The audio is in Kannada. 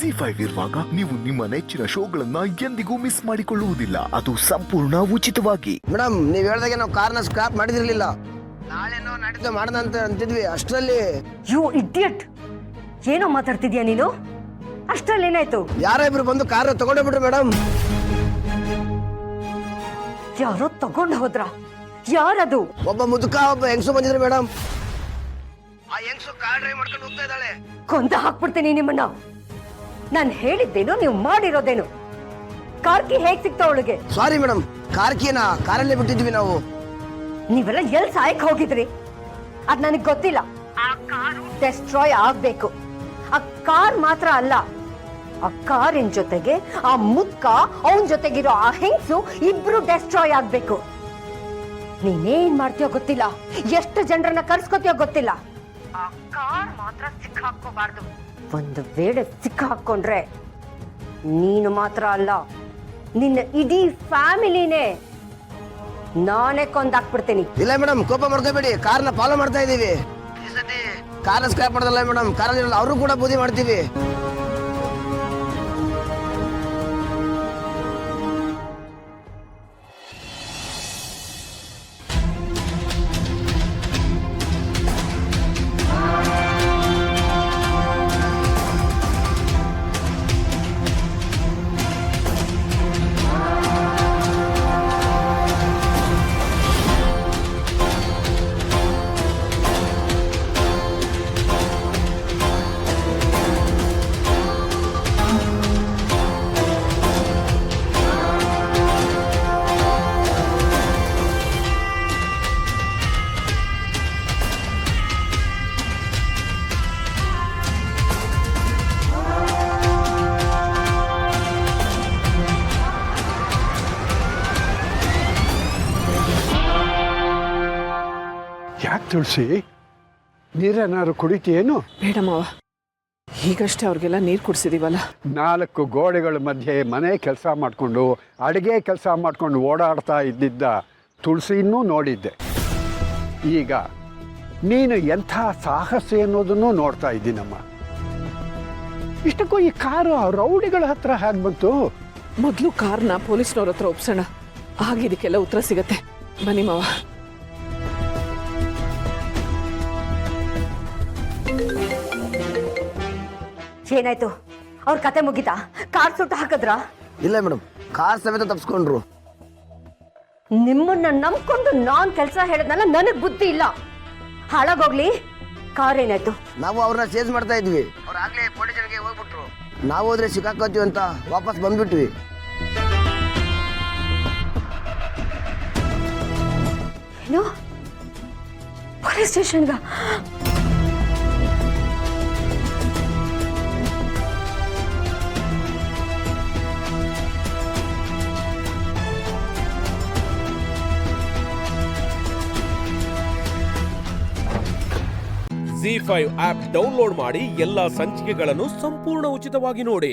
ZEE5 ಇರುವಾಗ ನೀವು ನಿಮ್ಮ ನೆಚ್ಚಿನ ಶೋಗಳನ್ನ ಎಂದಿಗೂ ಮಿಸ್ ಮಾಡಿಕೊಳ್ಳುವುದಿಲ್ಲ. ಅದು ಸಂಪೂರ್ಣ ಉಚಿತವಾಗಿ. ಮೇಡಮ್, ನೀವ್ ಹೇಳ್ದಾಗೆ ನಾವು ಕಾರ್ನ ಸ್ಕ್ರಾಪ್ ಮಾಡಿದಿರ್ಲಿಲ್ಲ. ನಾಳೆನೋ ನಾಡಿದ್ದು ಮಾಡೋಣ ಅಂತ ಅಂತಿದ್ವಿ. ಅಷ್ಟರಲ್ಲಿ ಯು ಇಡಿಯಟ್, ಏನೋ ಮಾತಾಡ್ತಿದ್ಯಾ ನೀನು? ಅಷ್ಟ್ರಲ್ಲಿ ಏನಾಯ್ತು? ಯಾರೋ ಇಬ್ರು ಬಂದು ಕಾರ್ ತಗೊಂಡೋಗ್ಬಿಟ್ರು ಮೇಡಮ್. ಯಾರೋ ತಗೊಂಡ್ ಹೋದ್ರ? ಯಾರದು? ಒಬ್ಬ ಮುದುಕ, ಒಬ್ಬ ಹೆಂಗಸು ಬಂದಿದ್ರು ಮೇಡಮ್. ಆ ಹೆಂಗಸು ಕಾರ್ ಡ್ರೈವ್ ಮಾಡ್ಕೊಂಡು ಹೋಗ್ತಾ ಇದ್ದಾಳೆ. ಕೊಂದ ಹಾಕ್ಬಿಡ್ತೀನಿ ನಿಮ್ಮನ್ನ. ನಾನು ಹೇಳಿದ್ದೇನು, ನೀವು ಮಾಡಿರೋದೇನು? ಕಾರ್ಕಿ ಹೇಗ್ ಸಿಗ್ತಾ ಅವಳಿಗೆ? ಸಾರಿ ಮೇಡಮ್, ಕಾರ್ಕಿನ ಕಾರಲ್ಲೇ ಬಿಟ್ಟಿದ್ವಿ ನಾವು. ನೀವೆಲ್ಲ ಎಲ್ ಸಾಯಕ್ ಹೋಗಿದ್ರಿ? ಅದ್ ನನಗ್ ಗೊತ್ತಿಲ್ಲ. ಆ ಕಾರು ಡೆಸ್ಟ್ರಾಯ್ ಆಗ್ಬೇಕು. ಆ ಕಾರ್ ಮಾತ್ರ ಅಲ್ಲ, ಆ ಕಾರಿನ ಜೊತೆಗೆ ಆ ಮುದ್ಕ, ಅವನ್ ಜೊತೆಗಿರೋ ಆ ಹೆಂಗ್ಸು ಇಬ್ರು ಡೆಸ್ಟ್ರಾಯ್ ಆಗ್ಬೇಕು. ನೀನೇನ್ ಮಾಡ್ತೀಯೋ ಗೊತ್ತಿಲ್ಲ, ಎಷ್ಟು ಜನರನ್ನ ಕರ್ಸ್ಕೊತೀಯೋ ಗೊತ್ತಿಲ್ಲ. ಆ ಕಾರ್ ಮಾತ್ರ ಸಿಕ್ಕಾಕೋಬಾರ್ದು. ಒಂದು ವೇಳೆ ಸಿಕ್ಕಾಕೊಂಡ್ರೆ ನೀನು ಮಾತ್ರ ಅಲ್ಲ, ನಿನ್ನ ಇಡೀ ಫ್ಯಾಮಿಲಿನೇ ನಾನೇ ಕೊಂದಾಕ್ಬಿಡ್ತೀನಿ. ಇಲ್ಲ ಮೇಡಮ್, ಕೋಪ ಮಾಡ್ಕೋಬೇಡಿ. ಕಾರ್ನ ಫಾಲೋ ಮಾಡ್ತಾ ಇದೀವಿ. ಈ ಸತಿ ಕಾರ್ನ ಸ್ಕ್ರಾಪ್ ಮಾಡೋದಲ್ಲ ಮೇಡಮ್, ಕಾರಲ್ಲಿ ಅವರು ಕೂಡ ಬೂದಿ ಮಾಡ್ತೀವಿ. ಯಾಕೆ ತುಳಸಿ, ನೀರೇನಾದ್ರು ಕುಡಿತೀಯೇನು? ಬೇಡ ಮಾವ, ಈಗಷ್ಟೇ ಅವ್ರಿಗೆಲ್ಲ ನೀರು ಕುಡಿಸಿದೀವಲ್ಲ. 4 ಗೋಡೆಗಳ ಮಧ್ಯೆ ಮನೆ ಕೆಲಸ ಮಾಡಿಕೊಂಡು ಅಡುಗೆ ಕೆಲಸ ಮಾಡಿಕೊಂಡು ಓಡಾಡ್ತಾ ಇದ್ದಿದ್ದ ತುಳಸಿನೂ ನೋಡಿದ್ದೆ. ಈಗ ನೀನು ಎಂಥ ಸಾಹಸ ಅನ್ನೋದನ್ನು ನೋಡ್ತಾ ಇದ್ದೀನಮ್ಮ. ಇಷ್ಟಕ್ಕೂ ಈ ಕಾರು ರೌಡಿಗಳ ಹತ್ರ ಹೇಗೆ ಬಂತು? ಮೊದಲು ಕಾರ್ನ ಪೊಲೀಸ್ನವ್ರ ಹತ್ರ ಒಪ್ಸೋಣ, ಆಗ ಇದಕ್ಕೆಲ್ಲ ಉತ್ತರ ಸಿಗತ್ತೆ. ಬನ್ನಿ ಮಾವ. ಏನಾಯ್ತು? ಅವ್ರ ಕತೆ ಮುಗಿತಾ? ಕಾರ್ ಸುಟ್ಟು ಹಾಕದ್ರ? ಇಲ್ಲ ಮೇಡಮ್, ಕಾರ್ ಸಮೇತ ತಪ್ಪಿಸ್ಕೊಂಡ್ರು. ನಿಮ್ಮನ್ನ ನಂಬ್ಕೊಂಡು ನಾನ್ ಕೆಲಸ ಹೇಳದ್ನಲ್ಲ, ನನಗ್ ಬುದ್ಧಿ ಇಲ್ಲ. ಹಾಳಾಗೋಗ್ಲಿ. ಕಾರ್ ಏನಾಯ್ತು? ನಾವು ಅವ್ರನ್ನ ಚೇಂಜ್ ಮಾಡ್ತಾ ಇದ್ವಿ. ಅವ್ರು ಆಗ್ಲೇ ಪೊಲೀಸ್ ಸ್ಟೇಷನ್ಗೆ ಹೋಗ್ಬಿಟ್ರು. ನಾವು ಹೋದ್ರೆ ಸಿಕ್ಕಾಕೋತೀವಿ ಅಂತ ವಾಪಸ್ ಬಂದ್ಬಿಟ್ವಿ. ಏನು? ಪೊಲೀಸ್ ಸ್ಟೇಷನ್ಗ? ZEE5 ಆಪ್ ಡೌನ್ಲೋಡ್ ಮಾಡಿ ಎಲ್ಲಾ ಸಂಚಿಕೆಗಳನ್ನು ಸಂಪೂರ್ಣ ಉಚಿತವಾಗಿ ನೋಡಿ.